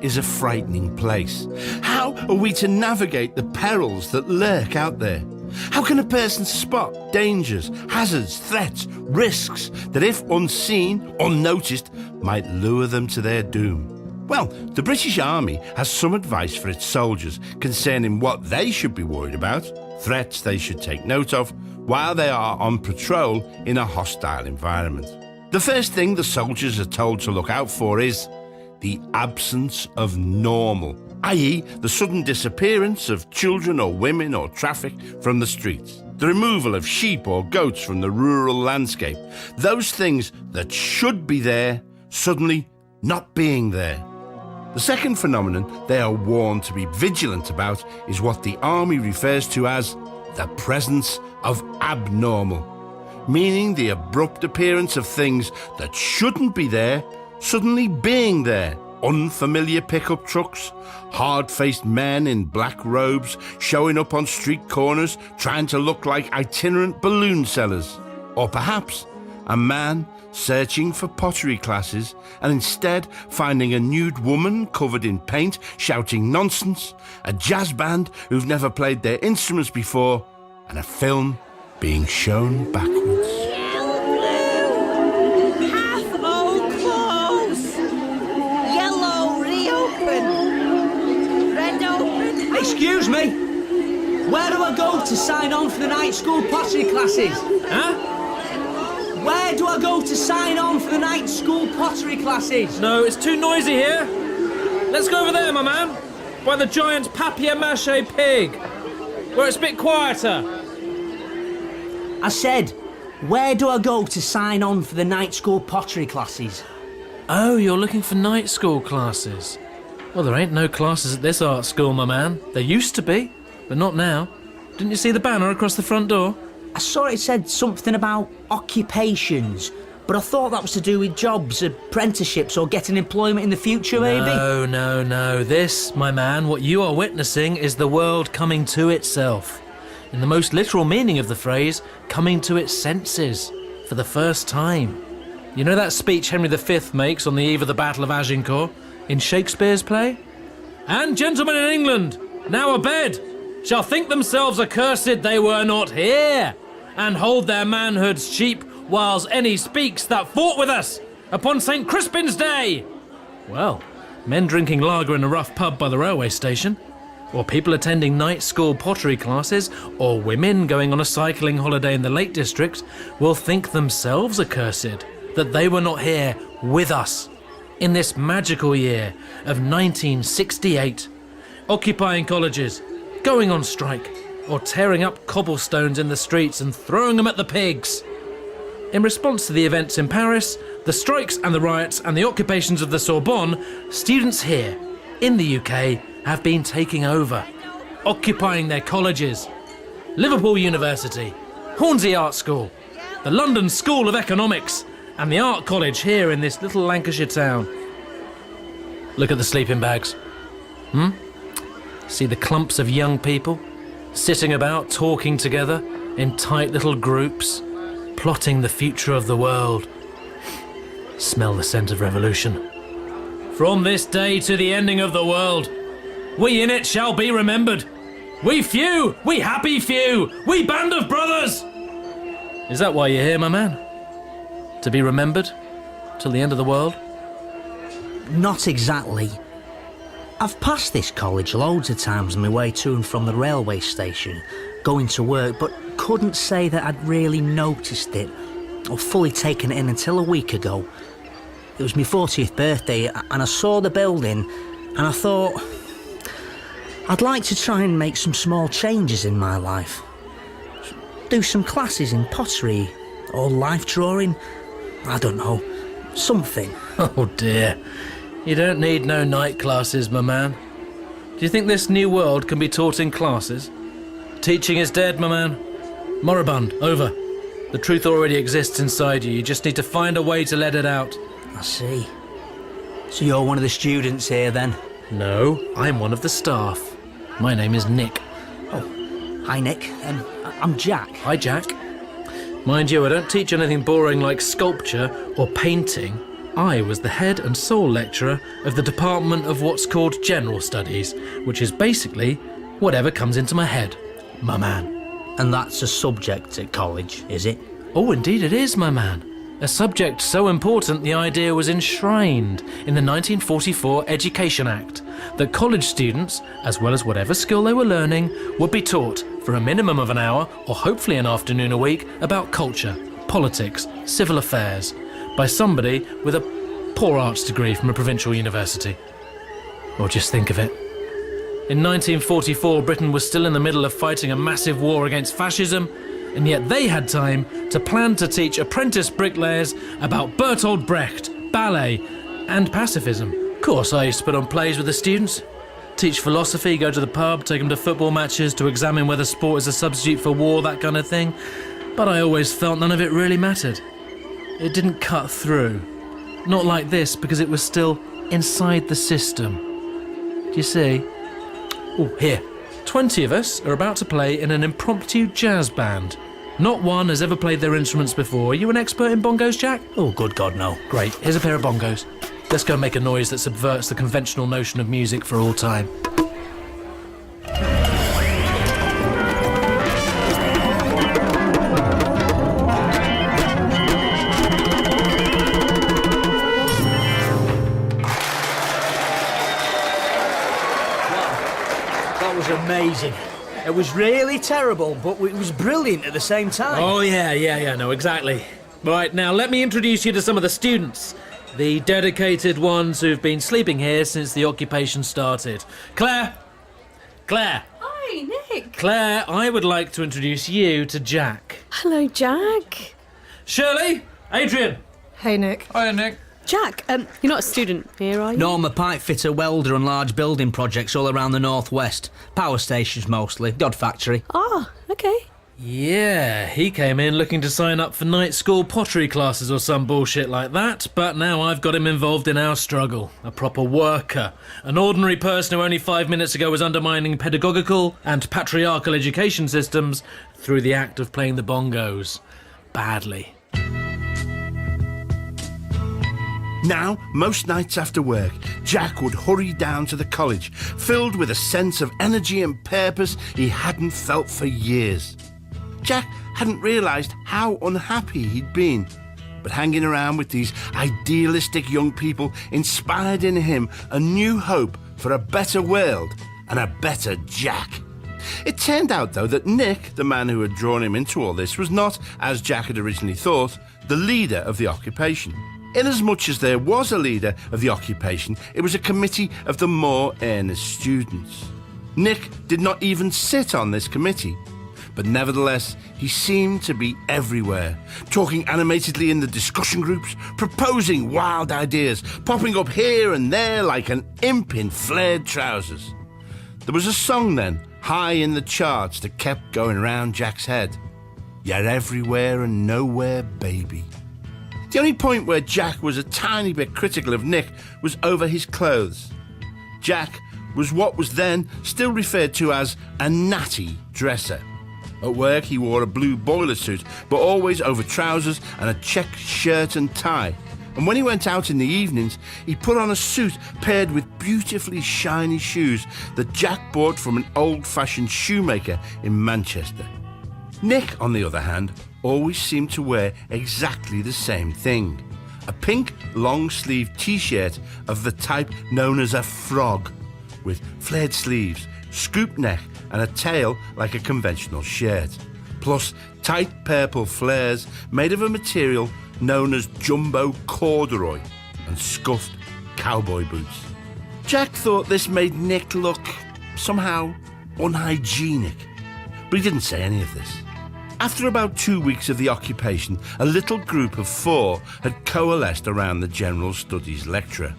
is a frightening place. How are we to navigate the perils that lurk out there? How can a person spot dangers, hazards, threats, risks that, if unseen, unnoticed, might lure them to their doom? Well, the British Army has some advice for its soldiers concerning what they should be worried about, threats they should take note of, while they are on patrol in a hostile environment. The first thing the soldiers are told to look out for is the absence of normal, i.e. the sudden disappearance of children or women or traffic from the streets, the removal of sheep or goats from the rural landscape, those things that should be there suddenly not being there. The second phenomenon they are warned to be vigilant about is what the army refers to as the presence of abnormal, meaning the abrupt appearance of things that shouldn't be there suddenly being there. Unfamiliar pickup trucks, hard-faced men in black robes showing up on street corners trying to look like itinerant balloon sellers. Or perhaps a man searching for pottery classes and instead finding a nude woman covered in paint shouting nonsense, a jazz band who've never played their instruments before, and a film being shown backwards. Excuse me, where do I go to sign on for the night school pottery classes? Huh? Where do I go to sign on for the night school pottery classes? No, it's too noisy here. Let's go over there, my man, by the giant papier-mâché pig, where it's a bit quieter. I said, where do I go to sign on for the night school pottery classes? Oh, you're looking for night school classes. Well, there ain't no classes at this art school, my man. There used to be, but not now. Didn't you see the banner across the front door? I saw it said something about occupations, but I thought that was to do with jobs, apprenticeships, or getting employment in the future, maybe? No. This, my man, what you are witnessing is the world coming to itself. In the most literal meaning of the phrase, coming to its senses, for the first time. You know that speech Henry V makes on the eve of the Battle of Agincourt, in Shakespeare's play? And gentlemen in England, now abed, shall think themselves accursed they were not here, and hold their manhoods cheap, whiles any speaks that fought with us upon St. Crispin's Day. Well, men drinking lager in a rough pub by the railway station, or people attending night school pottery classes, or women going on a cycling holiday in the Lake District will think themselves accursed that they were not here with us in this magical year of 1968, occupying colleges, going on strike, or tearing up cobblestones in the streets and throwing them at the pigs. In response to the events in Paris, the strikes and the riots and the occupations of the Sorbonne, students here in the UK have been taking over, occupying their colleges. Liverpool University, Hornsey Art School, the London School of Economics, and the Art College here in this little Lancashire town. Look at the sleeping bags. See the clumps of young people sitting about, talking together in tight little groups, plotting the future of the world. Smell the scent of revolution. From this day to the ending of the world, we in it shall be remembered. We few, we happy few, we band of brothers. Is that why you're here, my man? To be remembered till the end of the world? Not exactly. I've passed this college loads of times on my way to and from the railway station, going to work, but couldn't say that I'd really noticed it or fully taken it in until a week ago. It was my 40th birthday and I saw the building and I thought, I'd like to try and make some small changes in my life. Do some classes in pottery or life drawing. I don't know, something. Oh dear, you don't need no night classes, my man. Do you think this new world can be taught in classes? Teaching is dead, my man. Moribund, over. The truth already exists inside you just need to find a way to let it out. I see. So you're one of the students here then? No, I'm one of the staff. My name is Nick. Oh, hi Nick. I'm Jack. Hi Jack. Mind you, I don't teach anything boring like sculpture or painting. I was the head and sole lecturer of the Department of what's called General Studies, which is basically whatever comes into my head, my man. And that's a subject at college, is it? Oh, indeed it is, my man. A subject so important the idea was enshrined in the 1944 Education Act that college students, as well as whatever skill they were learning, would be taught for a minimum of an hour or hopefully an afternoon a week about culture, politics, civil affairs by somebody with a poor arts degree from a provincial university. Or just think of it. In 1944, Britain was still in the middle of fighting a massive war against fascism, and yet they had time to plan to teach apprentice bricklayers about Bertolt Brecht, ballet, and pacifism. Of course, I used to put on plays with the students, teach philosophy, go to the pub, take them to football matches to examine whether sport is a substitute for war, that kind of thing. But I always felt none of it really mattered. It didn't cut through. Not like this, because it was still inside the system. Do you see? Oh, here. 20 of us are about to play in an impromptu jazz band. Not one has ever played their instruments before. Are you an expert in bongos, Jack? Oh, good God, no. Great. Here's a pair of bongos. Let's go make a noise that subverts the conventional notion of music for all time. That was amazing. It was really terrible, but it was brilliant at the same time. Oh, yeah, no, exactly. Right, now let me introduce you to some of the students. The dedicated ones who've been sleeping here since the occupation started. Claire! Hi, Nick. Claire, I would like to introduce you to Jack. Hello, Jack. Shirley! Adrian! Hey, Nick. Hiya, Nick. Jack, you're not a student here, are you? No, I'm a pipe fitter, welder on large building projects all around the northwest. Power stations mostly, the odd factory. Ah, okay. Yeah, he came in looking to sign up for night school pottery classes or some bullshit like that, but now I've got him involved in our struggle. A proper worker. An ordinary person who only 5 minutes ago was undermining pedagogical and patriarchal education systems through the act of playing the bongos. Badly. Now, most nights after work, Jack would hurry down to the college, filled with a sense of energy and purpose he hadn't felt for years. Jack hadn't realised how unhappy he'd been, but hanging around with these idealistic young people inspired in him a new hope for a better world and a better Jack. It turned out, though, that Nick, the man who had drawn him into all this, was not, as Jack had originally thought, the leader of the occupation. Inasmuch as there was a leader of the occupation, it was a committee of the more earnest students. Nick did not even sit on this committee, but nevertheless he seemed to be everywhere, talking animatedly in the discussion groups, proposing wild ideas, popping up here and there like an imp in flared trousers. There was a song then, high in the charts, that kept going round Jack's head. You're everywhere and nowhere, baby. The only point where Jack was a tiny bit critical of Nick was over his clothes. Jack was what was then still referred to as a natty dresser. At work he wore a blue boiler suit, but always over trousers and a checked shirt and tie. And when he went out in the evenings, he put on a suit paired with beautifully shiny shoes that Jack bought from an old-fashioned shoemaker in Manchester. Nick, on the other hand, always seemed to wear exactly the same thing. A pink long-sleeved t-shirt of the type known as a frog, with flared sleeves, scooped neck and a tail like a conventional shirt, plus tight purple flares made of a material known as jumbo corduroy and scuffed cowboy boots. Jack thought this made Nick look somehow unhygienic, but he didn't say any of this. After about 2 weeks of the occupation, a little group of 4 had coalesced around the General Studies lecturer.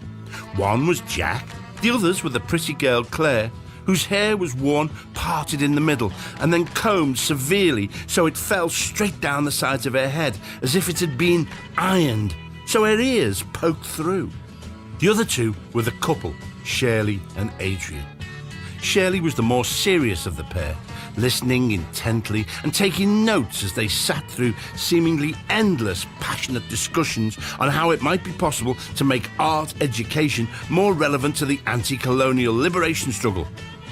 One was Jack, the others were the pretty girl Claire, whose hair was worn parted in the middle and then combed severely so it fell straight down the sides of her head as if it had been ironed, so her ears poked through. The other 2 were the couple, Shirley and Adrian. Shirley was the more serious of the pair, listening intently and taking notes as they sat through seemingly endless, passionate discussions on how it might be possible to make art education more relevant to the anti-colonial liberation struggle,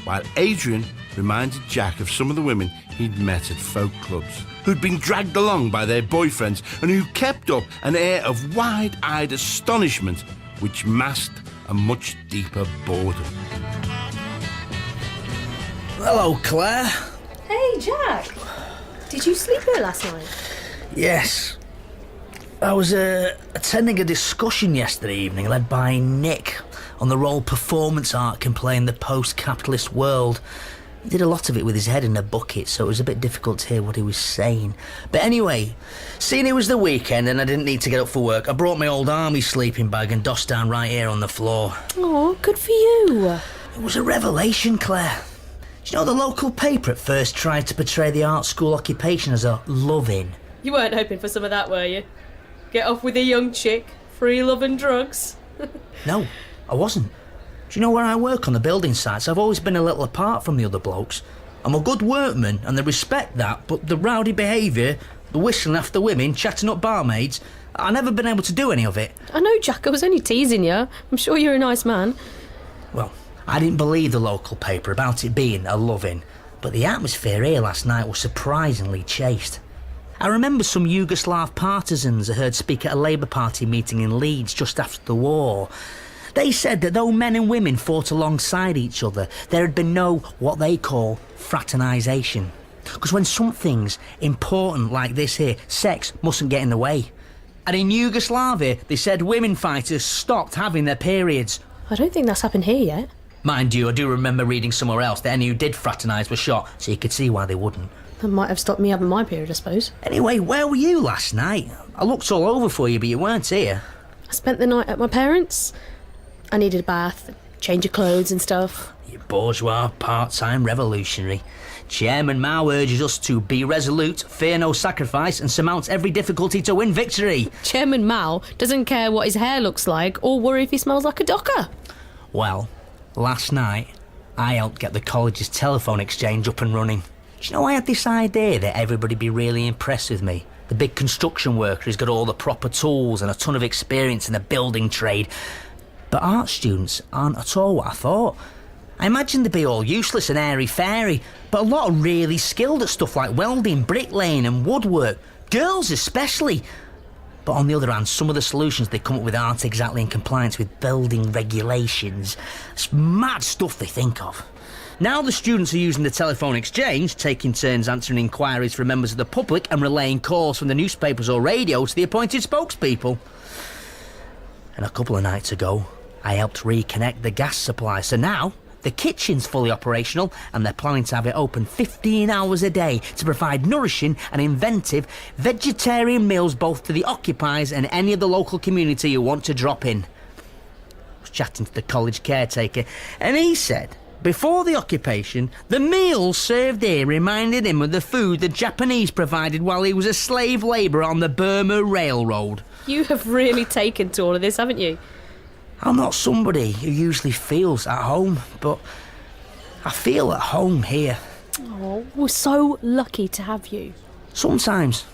while Adrian reminded Jack of some of the women he'd met at folk clubs, who'd been dragged along by their boyfriends and who kept up an air of wide-eyed astonishment which masked a much deeper boredom. Hello, Claire. Hey, Jack. Did you sleep here last night? Yes. I was attending a discussion yesterday evening led by Nick on the role performance art can play in the post-capitalist world. He did a lot of it with his head in a bucket, so it was a bit difficult to hear what he was saying. But anyway, seeing it was the weekend and I didn't need to get up for work, I brought my old army sleeping bag and dossed down right here on the floor. Oh, good for you. It was a revelation, Claire. Do you know the local paper at first tried to portray the art school occupation as a love-in? You weren't hoping for some of that, were you? Get off with a young chick, free love and drugs. No, I wasn't. Do you know where I work on the building sites? I've always been a little apart from the other blokes. I'm a good workman and they respect that, but the rowdy behaviour, the whistling after women, chatting up barmaids, I've never been able to do any of it. I know, Jack, I was only teasing you. I'm sure you're a nice man. Well, I didn't believe the local paper about it being a love-in, but the atmosphere here last night was surprisingly chaste. I remember some Yugoslav partisans I heard speak at a Labour Party meeting in Leeds just after the war. They said that though men and women fought alongside each other, there had been no, what they call, fraternisation. Because when something's important like this here, sex mustn't get in the way. And in Yugoslavia, they said women fighters stopped having their periods. I don't think that's happened here yet. Mind you, I do remember reading somewhere else that any who did fraternise were shot, so you could see why they wouldn't. That might have stopped me having my period, I suppose. Anyway, where were you last night? I looked all over for you, but you weren't here. I spent the night at my parents'. I needed a bath, change of clothes and stuff. You bourgeois, part-time revolutionary. Chairman Mao urges us to be resolute, fear no sacrifice, and surmount every difficulty to win victory. Chairman Mao doesn't care what his hair looks like or worry if he smells like a docker. Well, last night, I helped get the college's telephone exchange up and running. Do you know, I had this idea that everybody'd be really impressed with me. The big construction worker who's got all the proper tools and a ton of experience in the building trade. But art students aren't at all what I thought. I imagined they'd be all useless and airy-fairy, but a lot are really skilled at stuff like welding, bricklaying and woodwork. Girls especially. But on the other hand, some of the solutions they come up with aren't exactly in compliance with building regulations. It's mad stuff they think of. Now the students are using the telephone exchange, taking turns answering inquiries from members of the public and relaying calls from the newspapers or radio to the appointed spokespeople. And a couple of nights ago, I helped reconnect the gas supply, so now the kitchen's fully operational and they're planning to have it open 15 hours a day to provide nourishing and inventive vegetarian meals both to the occupiers and any of the local community who want to drop in. I was chatting to the college caretaker and he said before the occupation, the meals served here reminded him of the food the Japanese provided while he was a slave labourer on the Burma Railroad. You have really taken to all of this, haven't you? I'm not somebody who usually feels at home, but I feel at home here. Oh, we're so lucky to have you. Sometimes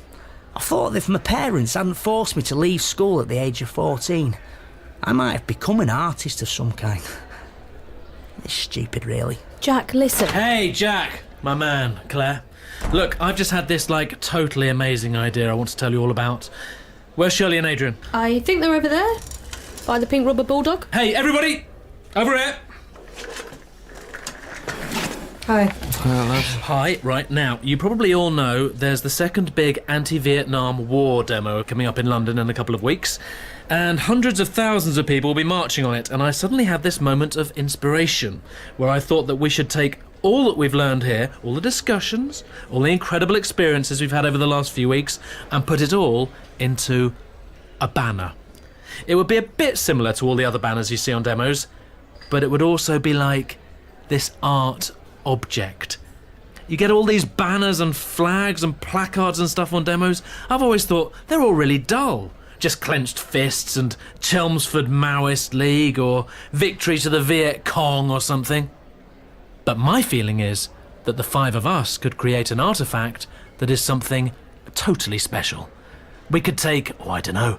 I thought that if my parents hadn't forced me to leave school at the age of 14, I might have become an artist of some kind. It's stupid, really. Jack, listen. Hey, Jack, my man, Claire. Look, I've just had this, totally amazing idea I want to tell you all about. Where's Shirley and Adrian? I think they're over there, by the pink rubber bulldog. Hey, everybody! Over here! Hi. Hi, right now, you probably all know there's the second big anti-Vietnam War demo coming up in London in a couple of weeks, and hundreds of thousands of people will be marching on it, and I suddenly had this moment of inspiration, where I thought that we should take all that we've learned here, all the discussions, all the incredible experiences we've had over the last few weeks, and put it all into a banner. It would be a bit similar to all the other banners you see on demos, but it would also be like this art object. You get all these banners and flags and placards and stuff on demos. I've always thought they're all really dull. Just clenched fists and Chelmsford Maoist League or victory to the Viet Cong or something. But my feeling is that the five of us could create an artifact that is something totally special. We could take, I don't know,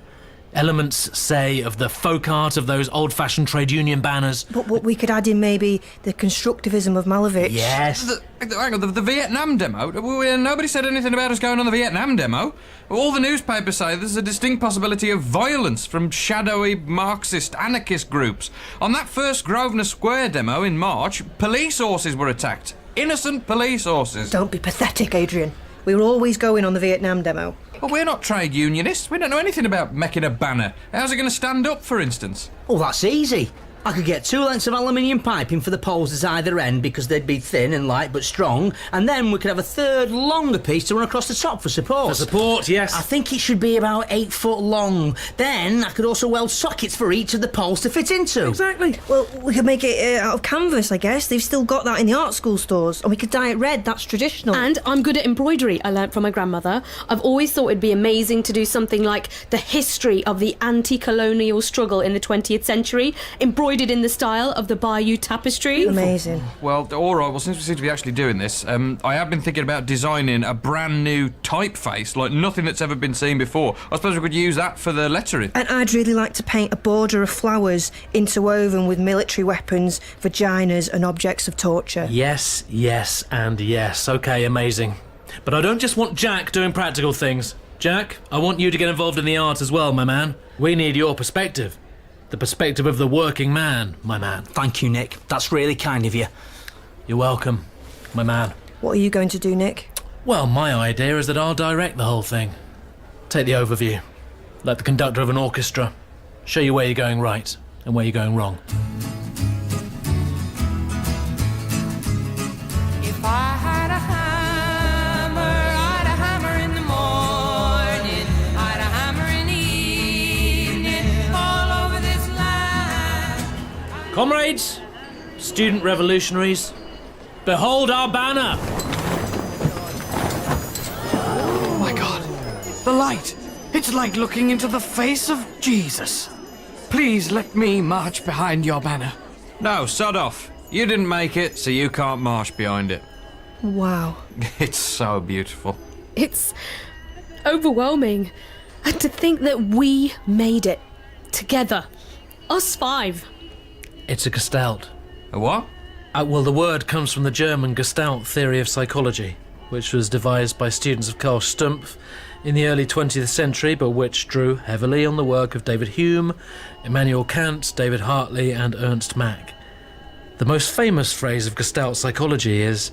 elements, say, of the folk art of those old-fashioned trade union banners. But we could add in maybe the constructivism of Malevich. Yes. Hang on, the Vietnam demo? Nobody said anything about us going on the Vietnam demo. All the newspapers say there's a distinct possibility of violence from shadowy Marxist anarchist groups. On that first Grosvenor Square demo in March, police horses were attacked. Innocent police horses. Don't be pathetic, Adrian. We were always going on the Vietnam demo. Well, we're not trade unionists. We don't know anything about making a banner. How's it going to stand up, for instance? Oh, that's easy. I could get 2 lengths of aluminium piping for the poles at either end because they'd be thin and light but strong, and then we could have a third longer piece to run across the top for support. For support, yes. I think it should be about 8 foot long. Then I could also weld sockets for each of the poles to fit into. Exactly. Well, we could make it out of canvas, I guess. They've still got that in the art school stores. And we could dye it red, that's traditional. And I'm good at embroidery, I learnt from my grandmother. I've always thought it'd be amazing to do something like the history of the anti-colonial struggle in the 20th century, embroidered in the style of the Bayeux tapestry. Amazing. Well, all right. Well, since we seem to be actually doing this, I have been thinking about designing a brand new typeface, like nothing that's ever been seen before. I suppose we could use that for the lettering. And I'd really like to paint a border of flowers interwoven with military weapons, vaginas and objects of torture. Yes, yes, and yes. Okay, amazing. But I don't just want Jack doing practical things. Jack, I want you to get involved in the art as well, my man. We need your perspective. The perspective of the working man, my man. Thank you, Nick. That's really kind of you. You're welcome, my man. What are you going to do, Nick? Well, my idea is that I'll direct the whole thing. Take the overview, like the conductor of an orchestra. Show you where you're going right and where you're going wrong. If I had a hammer, I'd a hammer in the morning, I'd a hammer in the evening, all over this land. Comrades, student revolutionaries, behold our banner! Oh my God, the light! It's like looking into the face of Jesus. Please let me march behind your banner. No, sod off. You didn't make it, so you can't march behind it. Wow. It's so beautiful. It's overwhelming. And to think that we made it. Together. Us 5. It's a Gestalt. A what? Well, the word comes from the German Gestalt theory of psychology, which was devised by students of Carl Stumpf in the early 20th century, but which drew heavily on the work of David Hume, Immanuel Kant, David Hartley, and Ernst Mach. The most famous phrase of Gestalt psychology is,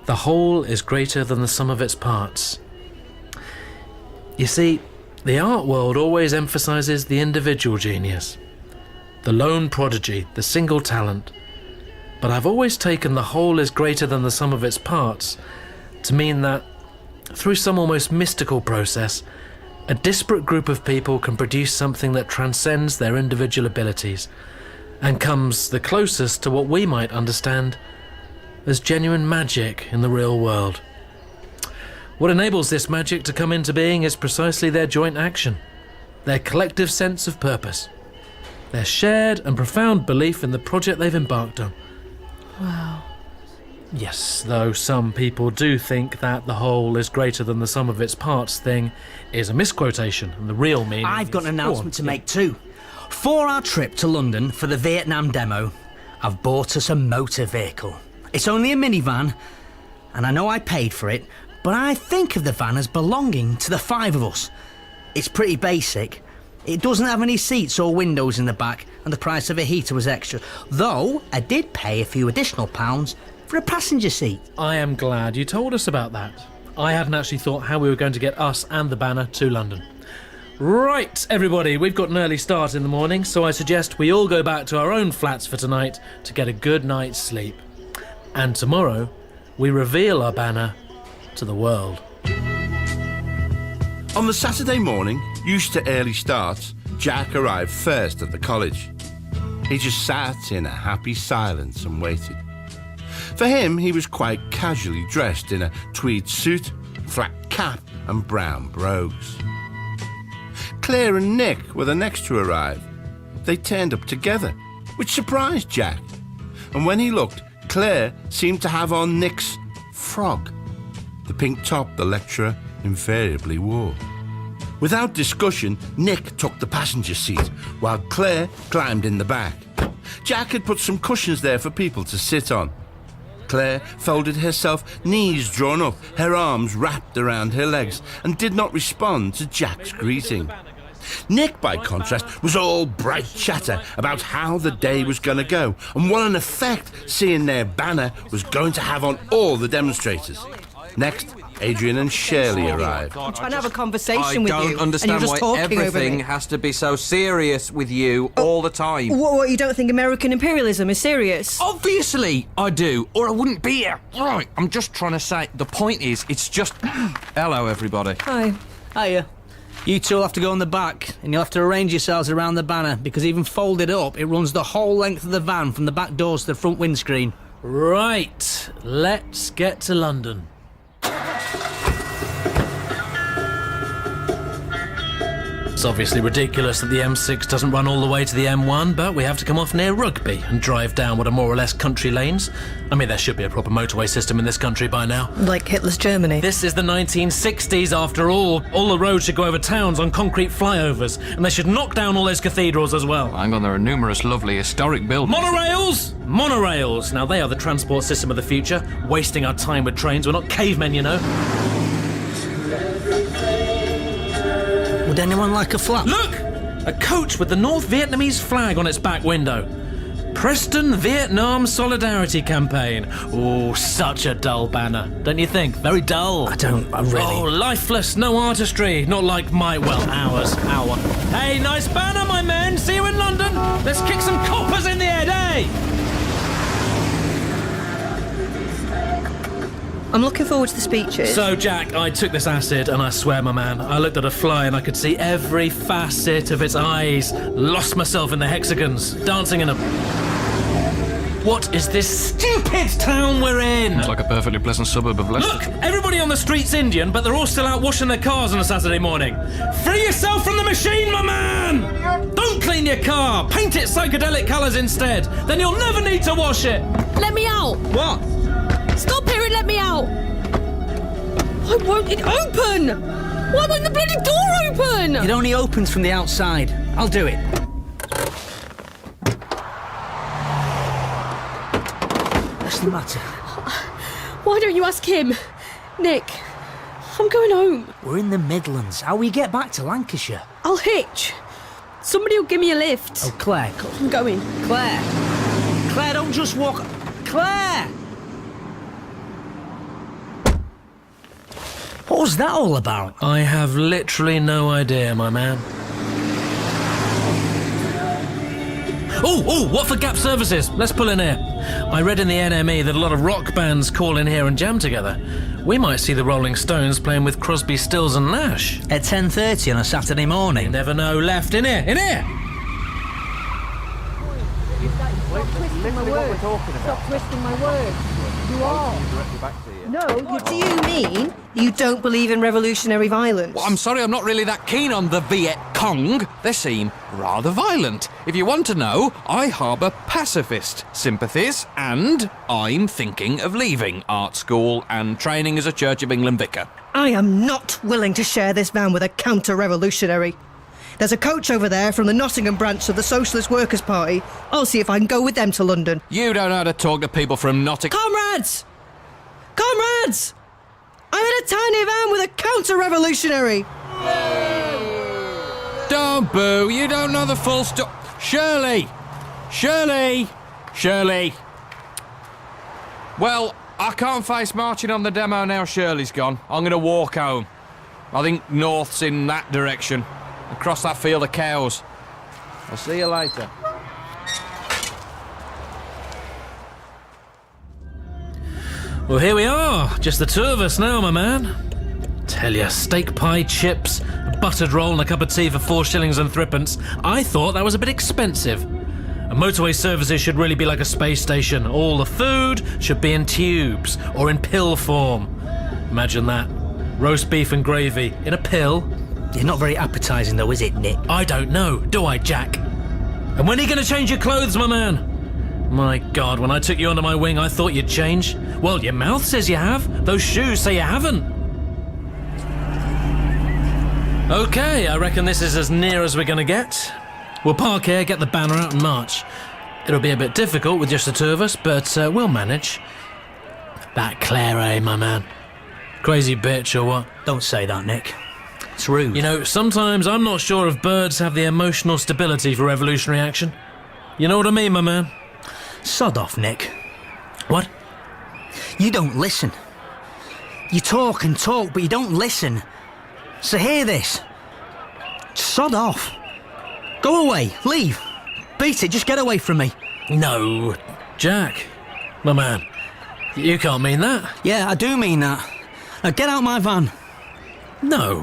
"The whole is greater than the sum of its parts." You see, the art world always emphasises the individual genius, the lone prodigy, the single talent. But I've always taken the whole is greater than the sum of its parts to mean that, through some almost mystical process, a disparate group of people can produce something that transcends their individual abilities and comes the closest to what we might understand as genuine magic in the real world. What enables this magic to come into being is precisely their joint action, their collective sense of purpose, their shared and profound belief in the project they've embarked on. Wow. Yes, though some people do think that the whole is greater than the sum of its parts thing is a misquotation, and the real meaning I've got an is... announcement to Go on. make too. For our trip to London for the Vietnam demo, I've bought us a motor vehicle. It's only a minivan, and I know I paid for it, but I think of the van as belonging to the 5 of us. It's pretty basic. It doesn't have any seats or windows in the back, and the price of a heater was extra, though I did pay a few additional pounds for a passenger seat. I am glad you told us about that. I hadn't actually thought how we were going to get us and the banner to London. Right, everybody, we've got an early start in the morning, so I suggest we all go back to our own flats for tonight to get a good night's sleep. And tomorrow, we reveal our banner to the world. On the Saturday morning, used to early starts, Jack arrived first at the college. He just sat in a happy silence and waited. For him, he was quite casually dressed in a tweed suit, flat cap and brown brogues. Claire and Nick were the next to arrive. They turned up together, which surprised Jack. And when he looked, Claire seemed to have on Nick's frog, the pink top the lecturer invariably wore. Without discussion, Nick took the passenger seat, while Claire climbed in the back. Jack had put some cushions there for people to sit on. Claire folded herself, knees drawn up, her arms wrapped around her legs, and did not respond to Jack's greeting. Nick, by contrast, was all bright chatter about how the day was going to go and what an effect seeing their banner was going to have on all the demonstrators. Next, Adrian and Shirley arrived. I'm trying to have a conversation with you. I don't and understand you're just why talking over everything me. has to be so serious with you all the time. What, you don't think American imperialism is serious? Obviously I do, or I wouldn't be here. Right, I'm just trying to say, the point is, it's just... Hello, everybody. Hi. Hiya. You two will have to go in the back, and you'll have to arrange yourselves around the banner, because even folded up, it runs the whole length of the van from the back doors to the front windscreen. Right, let's get to London. It's obviously ridiculous that the M6 doesn't run all the way to the M1, but we have to come off near Rugby and drive down what are more or less country lanes. I mean, there should be a proper motorway system in this country by now. Like Hitler's Germany. This is the 1960s after all. All the roads should go over towns on concrete flyovers, and they should knock down all those cathedrals as well. Hang on, there are numerous lovely historic buildings. Monorails! Monorails! Now they are the transport system of the future. Wasting our time with trains. We're not cavemen, you know. Would anyone like a flap? Look! A coach with the North Vietnamese flag on its back window. Preston Vietnam Solidarity Campaign. Oh, such a dull banner, don't you think? Very dull. I really... Oh, lifeless, no artistry. Not like ours. Hey, nice banner, my men. See you in London. Let's kick some coppers in the head, eh? I'm looking forward to the speeches. So, Jack, I took this acid, and I swear, my man, I looked at a fly and I could see every facet of its eyes. Lost myself in the hexagons, dancing in them. What is this stupid town we're in? It's like a perfectly pleasant suburb of Leicester. Look, everybody on the street's Indian, but they're all still out washing their cars on a Saturday morning. Free yourself from the machine, my man! Don't clean your car, paint it psychedelic colours instead. Then you'll never need to wash it. Let me out! What? Stop here and let me out! Why won't it open? Why won't the bloody door open? It only opens from the outside. I'll do it. What's the matter? Why don't you ask him? Nick, I'm going home. We're in the Midlands. How we get back to Lancashire? I'll hitch. Somebody will give me a lift. Oh, Claire. I'm going. Claire. Claire, don't just walk... Claire! What was that all about? I have literally no idea, my man. Oh, what for Gap Services? Let's pull in here. I read in the NME that a lot of rock bands call in here and jam together. We might see the Rolling Stones playing with Crosby, Stills and Nash. At 10:30 on a Saturday morning. You never know. Left. In here. Stop twisting my words. You are. No, do you mean you don't believe in revolutionary violence? Well, I'm sorry, I'm not really that keen on the Viet Cong. They seem rather violent. If you want to know, I harbour pacifist sympathies, and I'm thinking of leaving art school and training as a Church of England vicar. I am not willing to share this van with a counter-revolutionary. There's a coach over there from the Nottingham branch of the Socialist Workers' Party. I'll see if I can go with them to London. You don't know how to talk to people from Nottingham. Comrades! Comrades! I'm in a tiny van with a counter-revolutionary! Don't boo, you don't know the full story. Shirley! Well, I can't face marching on the demo now Shirley's gone. I'm going to walk home. I think north's in that direction. Across that field of cows. I'll see you later. Well, here we are. Just the two of us now, my man. Tell ya, steak pie, chips, a buttered roll and a cup of tea for 4 shillings and threepence. I thought that was a bit expensive. And motorway services should really be like a space station. All the food should be in tubes or in pill form. Imagine that. Roast beef and gravy in a pill. It's not very appetising though, is it, Nick? I don't know, do I, Jack? And when are you going to change your clothes, my man? My God, when I took you under my wing, I thought you'd change. Well, your mouth says you have. Those shoes say you haven't. Okay, I reckon this is as near as we're gonna get. We'll park here, get the banner out and march. It'll be a bit difficult with just the two of us, but we'll manage. That Claire, eh, my man? Crazy bitch or what? Don't say that, Nick. It's rude. You know, sometimes I'm not sure if birds have the emotional stability for revolutionary action. You know what I mean, my man? Sod off, Nick. What? You don't listen. You talk and talk, but you don't listen. So hear this. Sod off. Go away. Leave. Beat it. Just get away from me. No, Jack, my man. You can't mean that. Yeah, I do mean that. Now get out my van. No.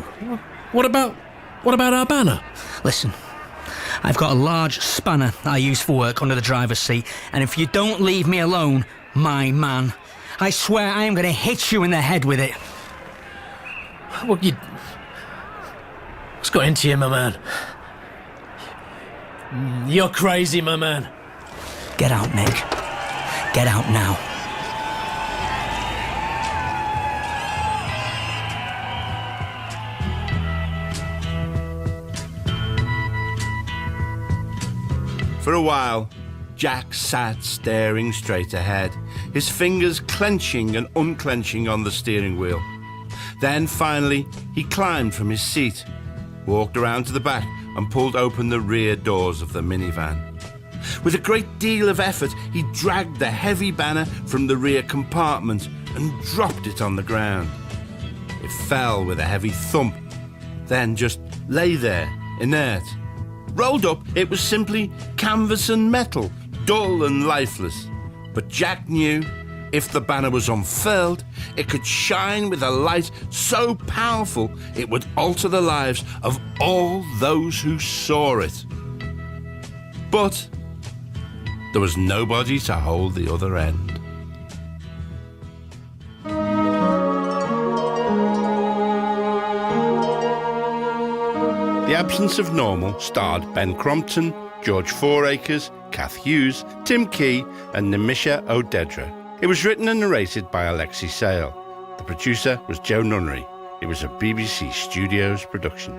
What about our banner? Listen, I've got a large spanner that I use for work under the driver's seat, and if you don't leave me alone, my man, I swear I am going to hit you in the head with it. Well, what's got into you, my man? You're crazy, my man. Get out, Nick. Get out now. For a while, Jack sat staring straight ahead, his fingers clenching and unclenching on the steering wheel. Then, finally, he climbed from his seat, walked around to the back and pulled open the rear doors of the minivan. With a great deal of effort, he dragged the heavy banner from the rear compartment and dropped it on the ground. It fell with a heavy thump, then just lay there, inert. Rolled up, it was simply canvas and metal, dull and lifeless. But Jack knew if the banner was unfurled, it could shine with a light so powerful it would alter the lives of all those who saw it. But there was nobody to hold the other end. The Absence of Normal starred Ben Crompton, George Fouracres, Kath Hughes, Tim Key and Nimisha O'Dedra. It was written and narrated by Alexei Sayle. The producer was Joe Nunnery. It was a BBC Studios production.